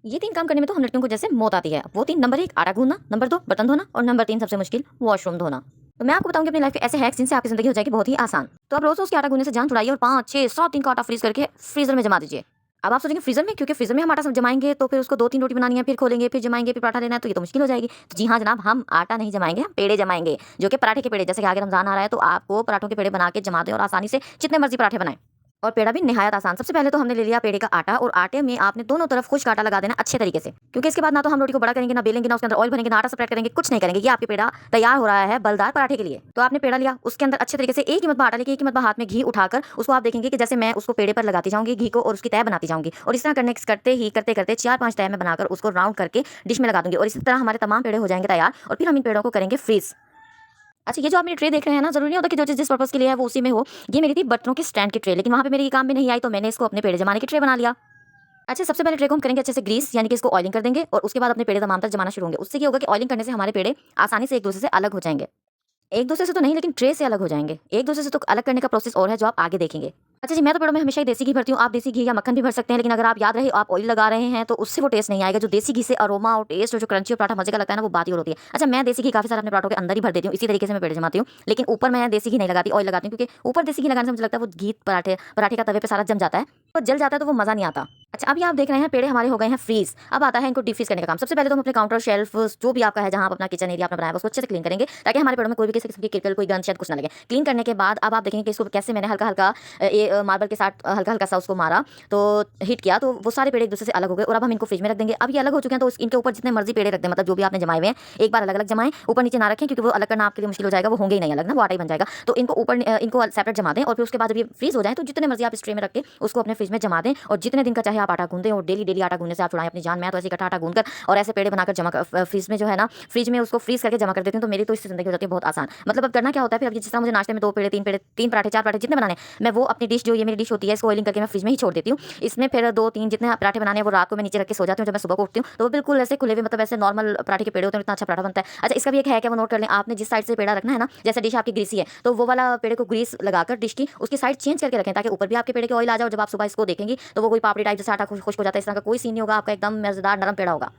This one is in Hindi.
ये 3 काम करने में तो हम लड़कियों को जैसे मौत आती है। वो 3 नंबर 1 आटा गूँधना, नंबर 2 बर्तन धोना और नंबर 3 सबसे मुश्किल वॉशरूम धोना। तो मैं आपको बताऊंगी अपनी लाइफ के ऐसे हैक्स जिनसे आपकी जिंदगी हो जाएगी बहुत ही आसान। तो आप रोज उसके आटा गूंदने से जान छुड़ाइए और 5, 6, 7 दिन का आटा फ्रीज करके फ्रीजर में जमा दीजिए। अब आप सोचेंगे फ्रीजर में, क्योंकि फ्रीजर में हम आटा सब जमाएंगे तो फिर उसको 2-3 रोटी बनानी है, फिर खोलेंगे, फिर जमाएंगे, फिर पराठा लेना है, तो ये तो मुश्किल हो जाएगी। तो जी हाँ जनाब, हम आटा नहीं जमाएंगे, हम पेड़े जमाएंगे, जो कि पराठे के पेड़े। जैसे कि आगे रमजान आ रहा है तो आपको पराठों के पेड़े बना के जमा दें और आसानी से जितने मर्जी पराठे बनाएं। और पेड़ा भी निहायत आसान। सबसे पहले तो हमने ले लिया पेड़े का आटा और आटे में आपने दोनों तरफ खुश्क आटा लगा देना अच्छे तरीके से, क्योंकि इसके बाद ना तो हम रोटी को बड़ा करेंगे, ना बेलेंगे, ना उसके अंदर ऑयल भरेंगे, ना आटा स्प्रेड करेंगे, कुछ नहीं करेंगे। ये आपके पेड़ा तैयार हो रहा है बलदार पराठे के लिए। तो आपने पेड़ा लिया, उसके अंदर अच्छे तरीके से एक ही मरतबा आटा लेके एक ही मरतबा हाथ में घी उठाकर उसको आप देखेंगे कि जैसे मैं उसको पेड़े पर लगाती जाऊंगी घी को और उसकी तय बनाती जाऊंगी, और इस तरह करते करते 4-5 तय में बनाकर उसको राउंड करके डिश में लगा दूंगी, और इसी तरह हमारे तमाम पेड़े हो जाएंगे तैयार। और फिर हम इन पेड़ों को करेंगे फ्रीज। अच्छा, ये जो आप मेरी ट्रे देख रहे हैं ना, जरूरी नहीं होता कि जो चीज़ जिस पर्पस के लिए है वो उसी में हो। ये मेरी थी बर्तनों की स्टैंड की ट्रे, लेकिन वहाँ पे मेरे ये काम में नहीं आई, तो मैंने इसको अपने पेड़े जमाने की ट्रे बना लिया। अच्छा, सबसे पहले ट्रे को हम करेंगे अच्छे से ग्रीस, यानी कि इसको ऑयलिंग कर देंगे और उसके बाद अपने पेड़े तमाम तक जमाना शुरू होंगे। उससे क्या होगा कि ऑयलिंग करने से हमारे पेड़े आसानी से एक दूसरे से अलग हो जाएंगे। एक दूसरे से तो नहीं, लेकिन ट्रे से अलग हो जाएंगे। एक दूसरे से तो अलग करने का प्रोसेस और है जो आप आगे देखेंगे। अच्छा जी, मैं तो पेड़ों में हमेशा ही देसी घी भरती हूँ। आप देसी घी या मक्खन भी भर सकते हैं, लेकिन अगर आप याद रहे आप ऑयल लगा रहे हैं तो उससे वो टेस्ट नहीं आएगा। जो देसी घी से अरोमा और टेस्ट और जो क्रंची और पराठा मजे का लगता है ना, वो बात ही और होती है। अच्छा, मैं देसी घी काफी सारा अपने पराठों के अंदर ही भर देती हूँ। इसी तरीके से मैं पेड़े जमाती हूँ, लेकिन ऊपर मैं देसी घी नहीं लगाती, ऑयल लगाती हूँ, क्योंकि ऊपर देसी घी लगाने से मुझे लगता है वो घी पराठे पराठे का तवे पे सारा जम जाता है, तो जल जाता है, तो वो मजा नहीं आता। अच्छा, अभी आप देख रहे हैं पेड़े हमारे हो गए हैं फ्रीज। अब आता है इनको डीप फ्रीज करने का काम। सबसे पहले तो हम अपने काउंटर शेल्फ जो भी आपका है, जहां आप अपना किचन एरिया अपना बनाया, उसको अच्छे से क्लीन करेंगे, ताकि हमारे पेड़ों में कोई भी किसी किस्म की किरकिल, कोई गंद शायद कुछ ना लगे। क्लीन करने के बाद अब आप देखेंगे कि इसको कैसे मैंने हल्का हल्का मार्बल के साथ हल्का हल्का सा उसको मारा, तो हिट किया, तो वो सारे पेड़ एक दूसरे से अलग हो गए। और अब हम इनको फ्रिज में रख देंगे। अब ये अलग हो चुके हैं, तो इनके ऊपर जितने मर्जी पेड़े रख दें, मतलब जो भी आपने जमाए हुए हैं, एक बार अलग अलग जमाएं, ऊपर नीचे ना रखें, क्योंकि वो अलग करना आपके लिए मुश्किल हो जाएगा, वो होंगे ही नहीं अलग ना, वो आटा ही बन जाएगा। तो इनको ऊपर इनको सेपरेट जमा दें, और फिर उसके बाद जब ये फ्रीज हो जाए तो जितने मर्जी आप इस ट्रे में रख के उसको अपने फ्रिज में जमा दें, और जितने दिन का चाहे आप आटा गूंदें, और डेली डेली आटा गूंदने से आप छुड़ाएं अपनी जान। मैं तो ऐसे इकट्ठा आटा गूंद कर और ऐसे पेड़े बनाकर जमा फ्रिज में जो है ना, फ्रिज में उसको फ्रीज करके जमा कर देती हूँ। तो मेरी तो इससे जिंदगी हो जाती है बहुत आसान। मतलब अब करना क्या होता है फिर, अब जिस तरह मुझे नाश्ते में 2 पेड़े, 3 पेड़े, 3 पराठे, 4 पराठे जितने बनाने, मैं वो अपनी डिश जो ये मेरी डिश होती है इसको ऑयलिंग करके मैं फ्रिज में ही छोड़ देती हूँ। इसमें फिर 2-3 जितने पराठे बनाने हैं वो रात को मैं नीचे रख के सो जाती हूँ। जब मैं सुबह को उठती हूँ तो वो बिल्कुल ऐसे खुले हुए, मतलब ऐसे नॉर्मल पराठे के पेड़े होते हैं, इतना अच्छा पराठा बनता है। अच्छा, इसका भी एक है, क्या वो नोट कर लें, आपने जिस साइड से पेड़ा रखना है ना, जैसे डिश आपकी ग्रीसी है, तो वो वाला पेड़े को ग्रीस लगाकर डिश की उसकी साइड चेंज करके रखें, ताकि ऊपर भी आपके पेड़े के ऑयल आ जाए, और जब आप सुबह इसको देखेंगे तो वो कोई पापड़ी टाइप जैसा आटा खुश्क हो जाता है, इस तरह का कोई सीन नहीं होगा आपका, एकदम मजेदार नरम पेड़ा होगा।